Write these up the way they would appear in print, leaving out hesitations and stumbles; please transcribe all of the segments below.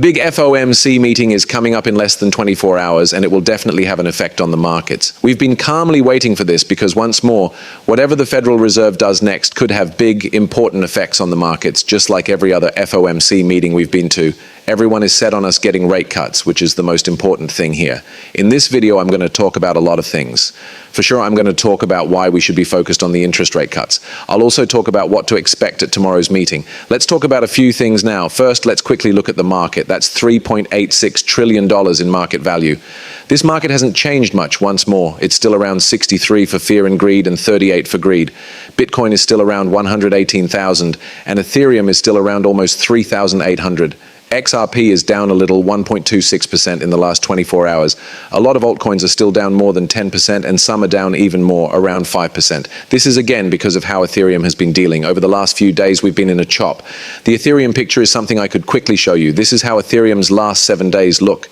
big FOMC meeting is coming up in less than 24 hours, and it will definitely have an effect on the markets. We've been calmly waiting for this because, once more, whatever the Federal Reserve does next could have big, important effects on the markets, just like every other FOMC meeting we've been to. Everyone is set on us getting rate cuts, which is the most important thing here. In this video, I'm going to talk about a lot of things. For sure, I'm going to talk about why we should be focused on the interest rate cuts. I'll also talk about what to expect at tomorrow's meeting. Let's talk about a few things now. First, let's quickly look at the market. That's $3.86 trillion in market value. This market hasn't changed much once more. It's still around 63 for fear and greed and 38 for greed. Bitcoin is still around 118,000 and Ethereum is still around almost 3,800. XRP is down a little, 1.26% in the last 24 hours. A lot of altcoins are still down more than 10%, and some are down even more, around 5%. This is again because of how Ethereum has been dealing. Over the last few days, we've been in a chop. The Ethereum picture is something I could quickly show you. This is how Ethereum's last 7 days look.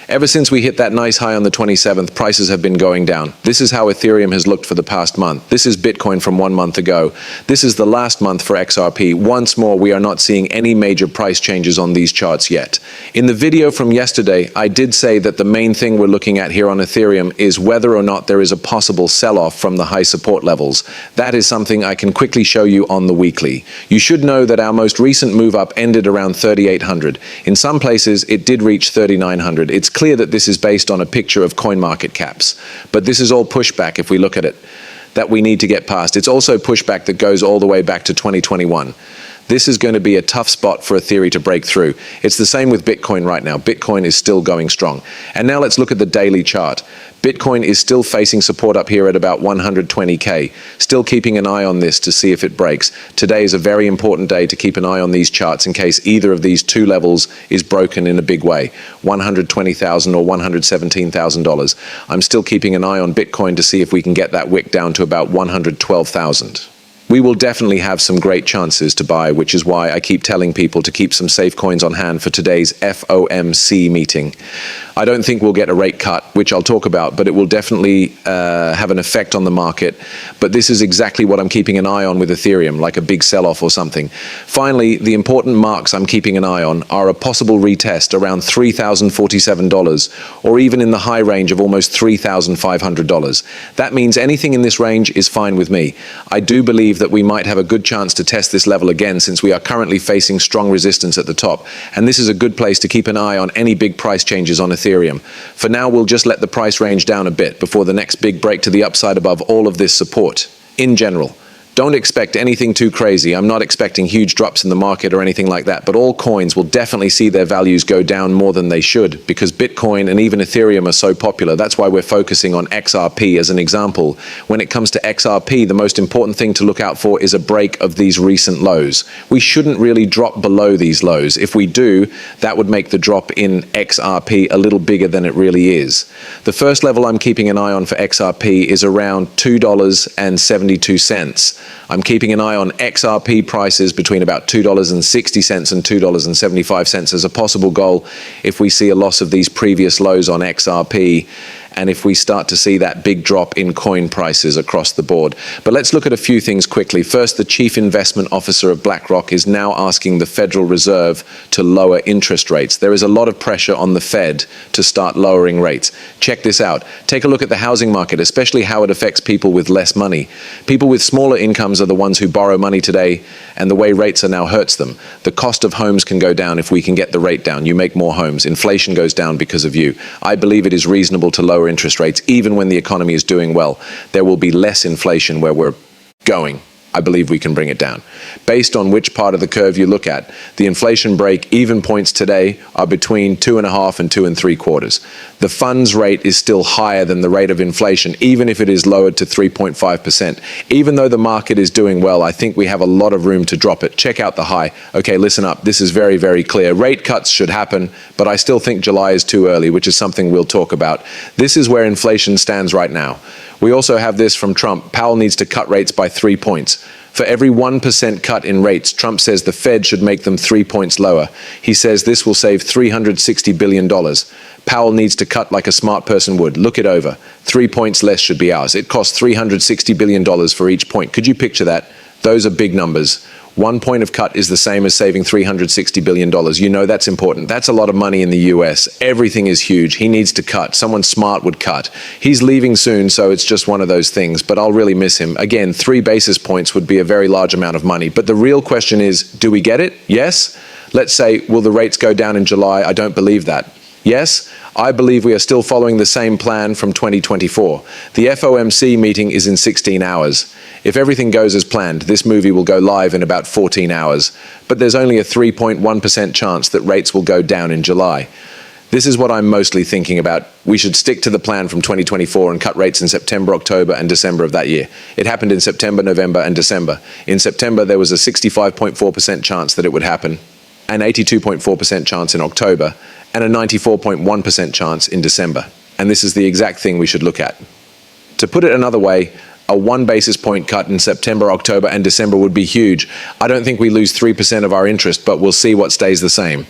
Ever since we hit that nice high on the 27th, prices have been going down. This is how Ethereum has looked for the past month. This is Bitcoin from 1 month ago. This is the last month for XRP. Once more, we are not seeing any major price changes on these charts yet. In the video from yesterday, I did say that the main thing we're looking at here on Ethereum is whether or not there is a possible sell-off from the high support levels. That is something I can quickly show you on the weekly. You should know that our most recent move up ended around 3,800. In some places, it did reach 3,900. It's clear that this is based on a picture of coin market caps, but this is all pushback if we look at it, that we need to get past. It's also pushback that goes all the way back to 2021. This is going to be a tough spot for Ethereum to break through. It's the same with Bitcoin right now. Bitcoin is still going strong. And now let's look at the daily chart. Bitcoin is still facing support up here at about 120K. Still keeping an eye on this to see if it breaks. Today is a very important day to keep an eye on these charts in case either of these two levels is broken in a big way. $120,000 or $117,000. I'm still keeping an eye on Bitcoin to see if we can get that wick down to about 112,000. We will definitely have some great chances to buy, which is why I keep telling people to keep some safe coins on hand for today's FOMC meeting. I don't think we'll get a rate cut, which I'll talk about, but it will definitely have an effect on the market. But this is exactly what I'm keeping an eye on with Ethereum, like a big sell-off or something. Finally, the important marks I'm keeping an eye on are a possible retest around $3,047, or even in the high range of almost $3,500. That means anything in this range is fine with me. I do believe that we might have a good chance to test this level again, since we are currently facing strong resistance at the top, and this is a good place to keep an eye on any big price changes on Ethereum. For now, we'll just let the price range down a bit before the next big break to the upside above all of this support. In general, don't expect anything too crazy. I'm not expecting huge drops in the market or anything like that, but all coins will definitely see their values go down more than they should because Bitcoin and even Ethereum are so popular. That's why we're focusing on XRP as an example. When it comes to XRP, the most important thing to look out for is a break of these recent lows. We shouldn't really drop below these lows. If we do, that would make the drop in XRP a little bigger than it really is. The first level I'm keeping an eye on for XRP is around $2.72. I'm keeping an eye on XRP prices between about $2.60 and $2.75 as a possible goal if we see a loss of these previous lows on XRP and if we start to see that big drop in coin prices across the board. But let's look at a few things quickly. First, the Chief Investment Officer of BlackRock is now asking the Federal Reserve to lower interest rates. There is a lot of pressure on the Fed to start lowering rates. Check this out. Take a look at the housing market, especially how it affects people with less money. People with smaller incomes are the ones who borrow money today, and the way rates are now hurts them. The cost of homes can go down if we can get the rate down. You make more homes. Inflation goes down because of you. I believe it is reasonable to lower interest rates even when the economy is doing well. There will be less inflation where we're going. I believe we can bring it down. Based on which part of the curve you look at, the inflation break-even points today are between 2.5 and 2 3/4. The funds rate is still higher than the rate of inflation, even if it is lowered to 3.5%. Even though the market is doing well, I think we have a lot of room to drop it. Check out the high. Okay, listen up. This is very, very clear. Rate cuts should happen, but I still think July is too early, which is something we'll talk about. This is where inflation stands right now. We also have this from Trump. Powell needs to cut rates by 3 points. For every 1% cut in rates, Trump says the Fed should make them 3 points lower. He says this will save $360 billion. Powell needs to cut like a smart person would. Look it over. 3 points less should be ours. It costs $360 billion for each point. Could you picture that? Those are big numbers. 1 point of cut is the same as saving $360 billion. You know that's important. That's a lot of money in the US. Everything is huge. He needs to cut. Someone smart would cut. He's leaving soon, so it's just one of those things, but I'll really miss him. Again, 3 basis points would be a very large amount of money. But the real question is, do we get it? Yes? Let's say, will the rates go down in July? I don't believe that. Yes, I believe we are still following the same plan from 2024. The FOMC meeting is in 16 hours. If everything goes as planned, this movie will go live in about 14 hours. But there's only a 3.1% chance that rates will go down in July. This is what I'm mostly thinking about. We should stick to the plan from 2024 and cut rates in September, October, and December of that year. It happened in September, November, and December. In September, there was a 65.4% chance that it would happen, an 82.4% chance in October, and a 94.1% chance in December. And this is the exact thing we should look at. To put it another way, a 1 basis point cut in September, October, and December would be huge. I don't think we lose 3% of our interest, but we'll see what stays the same.